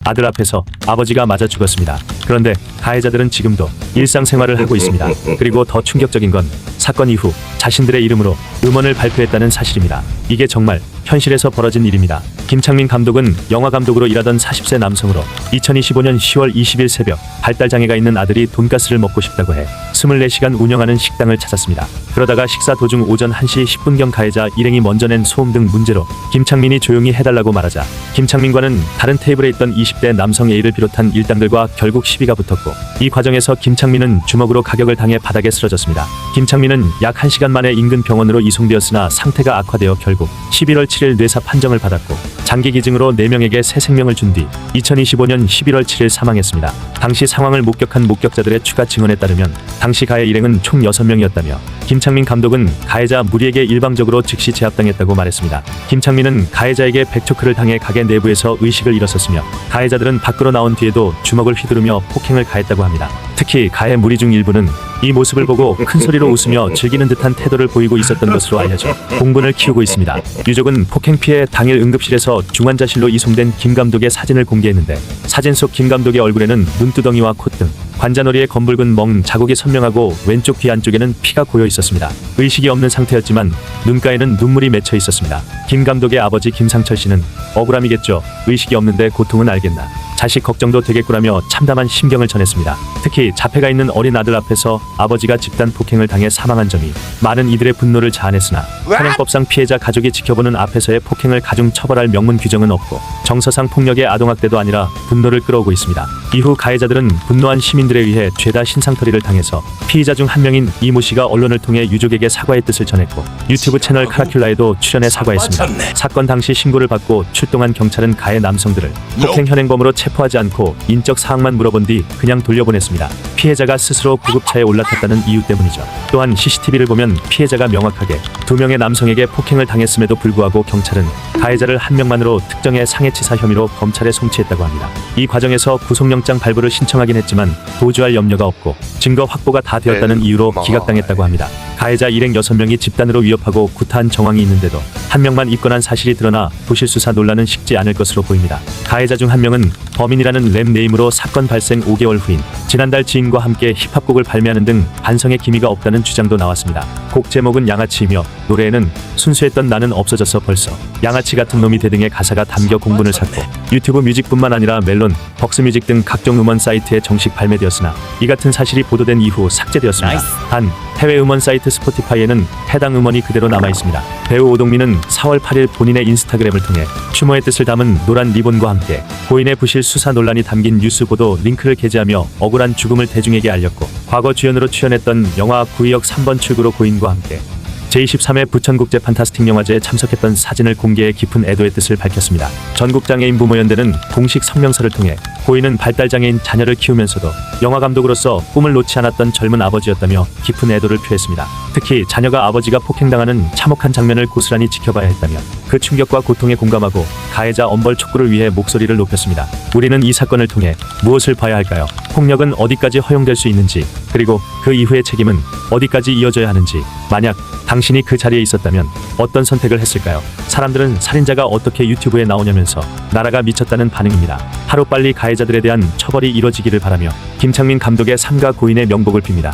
아들 앞에서 아버지가 맞아 죽었습니다. 그런데 가해자들은 지금도 일상생활을 하고 있습니다. 그리고 더 충격적인 건 사건 이후 자신들의 이름으로 음원을 발표했다는 사실입니다. 이게 정말 현실에서 벌어진 일입니다. 김창민 감독은 영화 감독으로 일하던 40세 남성으로 2025년 10월 20일 새벽 발달장애가 있는 아들이 돈가스를 먹고 싶다고 해 24시간 운영하는 식당을 찾았습니다. 그러다가 식사 도중 오전 1시 10분경 가해자 일행이 먼저 낸 소음 등 문제로 김창민이 조용히 해달라고 말하자 김창민과는 다른 테이블에 있던 20대 남성 A를 비롯한 일당들과 결국 시비가 붙었고, 이 과정에서 김창민은 주먹으로 가격을 당해 바닥에 쓰러졌습니다. 김창민은 약 1시간 만에 인근 병원으로 이송되었으나 상태가 악화되어 결국 11월 7일 뇌사 판정을 받았고, 장기 기증으로 4명에게 새 생명을 준 뒤 2025년 11월 7일 사망했습니다. 당시 상황을 목격한 목격자들의 추가 증언에 따르면 당시 가해 일행은 총 6명이었다며 김창민 감독은 가해자 무리에게 일방적으로 즉시 제압당했다고 말했습니다. 김창민은 가해자에게 백초크를 당해 가게 내부에서 의식을 잃었었으며, 가해자들은 밖으로 나온 뒤에도 주먹을 휘두르며 폭행을 가했다고 합니다. 특히 가해 무리 중 일부는 이 모습을 보고 큰 소리로 웃으며 즐기는 듯한 태도를 보이고 있었던 것으로 알려져 공분을 키우고 있습니다. 유족은 폭행 피해 당일 응급실에서 중환자실로 이송된 김 감독의 사진을 공개했는데, 사진 속 김 감독의 얼굴에는 눈두덩이와 콧등, 관자놀이에 검붉은 멍 자국이 선명하고 왼쪽 귀 안쪽에는 피가 고여 있었습니다. 의식이 없는 상태였지만 눈가에는 눈물이 맺혀 있었습니다. 김 감독의 아버지 김상철 씨는 억울함이겠죠. 의식이 없는데 고통은 알겠나. 자식 걱정도 되겠구라며 참담한 심경을 전했습니다. 특히 자폐가 있는 어린 아들 앞에서 아버지가 집단 폭행을 당해 사망한 점이 많은 이들의 분노를 자아냈으나, 현행법상 피해자 가족이 지켜보는 앞에서의 폭행을 가중 처벌할 명문 규정은 없고, 정서상 폭력의 아동학대도 아니라 분노를 끌어오고 있습니다. 이후 가해자들은 분노한 시민들에 의해 죄다 신상털이를 당해서 피의자 중 한 명인 이모 씨가 언론을 통해 유족에게 사과의 뜻을 전했고, 유튜브 채널 카라큘라에도 출연해 사과했습니다. 사건 당시 신고를 받고 출동한 경찰은 가해 남성들을 폭행 현행범으로 체포하지 않고 인적 사항만 물어본 뒤 그냥 돌려보냈습니다. 피해자가 스스로 구급차에 올라탔다는 이유 때문이죠. 또한 CCTV를 보면 피해자가 명확하게 2명의 남성에게 폭행을 당했음에도 불구하고 경찰은 가해자를 한 명만으로 특정해 상해치사 혐의로 검찰에 송치했다고 합니다. 이 과정에서 구속영장 발부를 신청하긴 했지만 도주할 염려가 없고 증거 확보가 다 되었다는 이유로 기각당했다고 합니다. 가해자 일행 6명이 집단으로 위협하고 구타한 정황이 있는데도 한 명만 입건한 사실이 드러나 부실 수사 논란은 식지 않을 것으로 보입니다. 가해자 중 한 명은 범인이라는 랩 네임으로 사건 발생 5개월 후인 지난달 지인과 함께 힙합곡을 발매하는 등 반성의 기미가 없다는 주장도 나왔습니다. 곡 제목은 양아치이며 노래에는 순수했던 나는 없어졌어 벌써, 양아치 같은 놈이 대 등의 가사가 담겨 공분을 샀고, 유튜브 뮤직뿐만 아니라 멜론, 벅스뮤직 등 각종 음원 사이트에 정식 발매되었으나 이 같은 사실이 보도된 이후 삭제되었습니다. 단 해외 음원 사이트 스포티파이에는 해당 음원이 그대로 남아있습니다. 배우 오동민은 4월 8일 본인의 인스타그램을 통해 추모의 뜻을 담은 노란 리본과 함께 고인의 부실 수사 논란이 담긴 뉴스 보도 링크를 게재하며 억울한 죽음을 대중에게 알렸고, 과거 주연으로 출연했던 영화 구의역 3번 출구로 고인과 함께 제23회 부천국제 판타스틱 영화제에 참석했던 사진을 공개해 깊은 애도의 뜻을 밝혔습니다. 전국장애인 부모연대는 공식 성명서를 통해 고인은 발달장애인 자녀를 키우면서도 영화감독으로서 꿈을 놓지 않았던 젊은 아버지였다며 깊은 애도를 표했습니다. 특히 자녀가 아버지가 폭행당하는 참혹한 장면을 고스란히 지켜봐야 했다며 그 충격과 고통에 공감하고 가해자 엄벌 촉구를 위해 목소리를 높였습니다. 우리는 이 사건을 통해 무엇을 봐야 할까요? 폭력은 어디까지 허용될 수 있는지, 그리고 그 이후의 책임은 어디까지 이어져야 하는지, 만약 당신이 그 자리에 있었다면 어떤 선택을 했을까요? 사람들은 살인자가 어떻게 유튜브에 나오냐면서 나라가 미쳤다는 반응입니다. 하루빨리 가해자들에 대한 처벌이 이뤄지기를 바라며 김창민 감독의 삼가 고인의 명복을 빕니다.